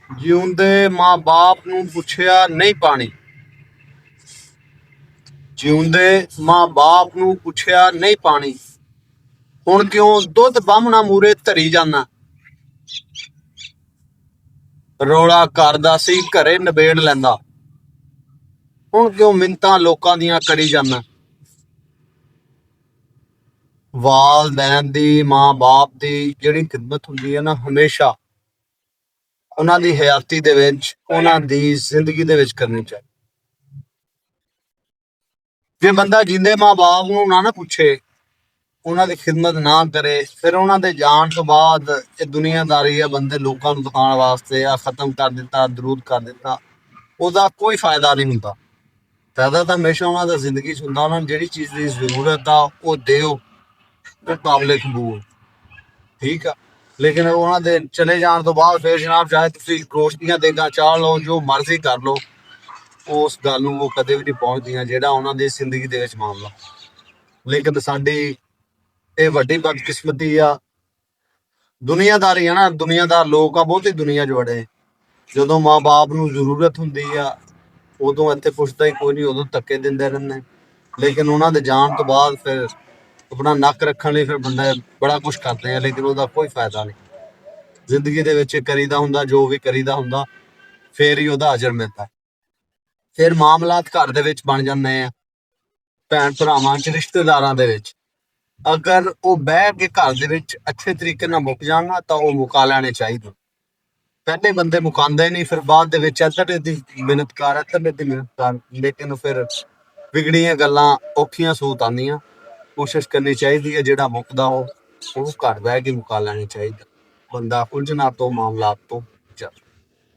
ਜਿਉਂਦੇ ਮਾਂ ਬਾਪ ਨੂੰ ਪੁੱਛਿਆ ਨਹੀਂ ਪਾਣੀ। ਜਿਉਂਦੇ ਮਾਂ ਬਾਪ ਨੂੰ ਪੁੱਛਿਆ ਨਹੀਂ ਪਾਣੀ, ਹੁਣ ਕਿਉਂ ਦੁੱਧ ਬਾਹਮਣਾ ਮੂਰੇ ਧਰੀ ਜਾਨਾ। ਰੌਲਾ ਕਰਦਾ ਸੀ ਘਰੇ ਨਿਬੇੜ ਲੈਂਦਾ, ਹੁਣ ਕਿਉਂ ਮਿੰਤਾਂ ਲੋਕਾਂ ਦੀਆਂ ਕਰੀ ਜਾਨਾ। ਵਾਲਦੈਨ ਦੀ, ਮਾਂ ਬਾਪ ਦੀ ਜਿਹੜੀ ਖਿਦਮਤ ਹੁੰਦੀ ਹੈ ਨਾ, ਹਮੇਸ਼ਾ ਉਹਨਾਂ ਦੀ ਹਯਾਤੀ ਦੇ ਵਿੱਚ, ਉਹਨਾਂ ਦੀ ਜ਼ਿੰਦਗੀ ਦੇ ਵਿੱਚ ਕਰਨੀ ਚਾਹੀਦੀ। ਜੇ ਬੰਦਾ ਜਿੰਦੇ ਮਾਂ ਬਾਪ ਨੂੰ ਨਾ ਪੁੱਛੇ, ਉਹਨਾਂ ਦੀ ਖਿਦਮਤ ਨਾ ਕਰੇ, ਫਿਰ ਉਹਨਾਂ ਦੇ ਜਾਣ ਤੋਂ ਬਾਅਦ ਇਹ ਦੁਨੀਆਦਾਰੀ ਆ, ਬੰਦੇ ਲੋਕਾਂ ਨੂੰ ਦਿਖਾਉਣ ਵਾਸਤੇ ਆ ਖਤਮ ਕਰ ਦਿੱਤਾ, ਦਰੂਦ ਕਰ ਦਿੱਤਾ, ਉਹਦਾ ਕੋਈ ਫਾਇਦਾ ਨਹੀਂ ਹੁੰਦਾ। ਫਾਇਦਾ ਤਾਂ ਹਮੇਸ਼ਾ ਉਹਨਾਂ ਦਾ ਜ਼ਿੰਦਗੀ 'ਚ ਹੁੰਦਾ। ਉਹਨਾਂ ਨੂੰ ਜਿਹੜੀ ਚੀਜ਼ ਦੀ ਜ਼ਰੂਰਤ ਆ ਉਹ ਦਿਓ, ਉਹ ਕਾਬਲੇ ਕਬੂਲ, ਠੀਕ ਆ। ਲੇਕਿਨ ਉਹਨਾਂ ਦੇ ਚਲੇ ਜਾਣ ਤੋਂ ਬਾਅਦ ਫਿਰ ਜਨਾਬ ਚਾਹੇ ਤੁਸੀਂ ਕਰੋੜ ਦੀਆਂ ਦੇਗਾ ਚਾਹ ਲਓ, ਜੋ ਮਰਜ਼ੀ ਕਰ ਲਓ, ਉਸ ਗੱਲ ਨੂੰ ਉਹ ਕਦੇ ਵੀ ਨਹੀਂ ਪਹੁੰਚਦੀਆਂ ਜਿਹੜਾ ਉਹਨਾਂ ਦੀ ਜ਼ਿੰਦਗੀ ਦੇ ਵਿੱਚ ਮਾਮਲਾ। ਲੇਕਿਨ ਸਾਡੀ ਇਹ ਵੱਡੀ ਬਦਕਿਸਮਤੀ ਆ, ਦੁਨੀਆਦਾਰੀ ਆ ਨਾ, ਦੁਨੀਆਦਾਰ ਲੋਕ ਆ, ਬਹੁਤੀ ਦੁਨੀਆ 'ਚ ਵੜੇ। ਜਦੋਂ ਮਾਂ ਬਾਪ ਨੂੰ ਜ਼ਰੂਰਤ ਹੁੰਦੀ ਆ ਉਦੋਂ ਇੱਥੇ ਪੁੱਛਦਾ ਹੀ ਕੋਈ ਨਹੀਂ, ਉਦੋਂ ਧੱਕੇ ਦਿੰਦੇ ਰਹਿੰਦੇ। ਲੇਕਿਨ ਉਹਨਾਂ ਦੇ ਜਾਣ ਤੋਂ ਬਾਅਦ ਫਿਰ ਆਪਣਾ ਨੱਕ ਰੱਖਣ ਲਈ ਫਿਰ ਬੰਦਾ ਬੜਾ ਕੁਛ ਕਰਦੇ ਆ, ਲੇਕਿਨ ਉਹਦਾ ਕੋਈ ਫਾਇਦਾ ਨਹੀਂ। ਜ਼ਿੰਦਗੀ ਦੇ ਵਿੱਚ ਕਰੀਦਾ ਹੁੰਦਾ ਜੋ ਵੀ ਕਰੀਦਾ ਹੁੰਦਾ, ਫਿਰ ਹੀ ਉਹਦਾ ਅਜਰ ਮਿਲਦਾ। ਫਿਰ ਮਾਮਲਾਤ ਘਰ ਦੇ ਵਿੱਚ ਬਣ ਜਾਂਦੇ ਆ, ਭੈਣ ਭਰਾਵਾਂ 'ਚ, ਰਿਸ਼ਤੇਦਾਰਾਂ ਦੇ ਵਿੱਚ। ਅਗਰ ਉਹ ਬਹਿ ਕੇ ਘਰ ਦੇ ਵਿੱਚ ਅੱਛੇ ਤਰੀਕੇ ਨਾਲ ਮੁੱਕ ਜਾਣਾ ਤਾਂ ਉਹ ਮੁਕਾ ਲੈਣੇ ਚਾਹੀਦੇ। ਪਹਿਲੇ ਬੰਦੇ ਮੁਕਾਉਂਦੇ ਨਹੀਂ, ਫਿਰ ਬਾਅਦ ਦੇ ਵਿੱਚ ਇੱਧਰ ਦੀ ਮਿਹਨਤ ਕਰ, ਇੱਧਰ ਦੀ ਮਿਹਨਤ ਕਰ, ਲੇਕਿਨ ਫਿਰ ਵਿਗੜੀਆਂ ਗੱਲਾਂ ਔਖੀਆਂ ਸੂਤ ਆਉਂਦੀਆਂ। ਕੋਸ਼ਿਸ਼ ਕਰਨੀ ਚਾਹੀਦੀ ਹੈ ਜਿਹੜਾ ਮੁੱਕਦਾ ਉਹ ਘਰ ਬਹਿ ਕੇ ਮੁਕਾ ਲੈਣੀ ਚਾਹੀਦਾ, ਬੰਦਾ ਉਲਝਣਾ ਤੋਂ, ਮਾਮਲਾਤ ਤੋਂ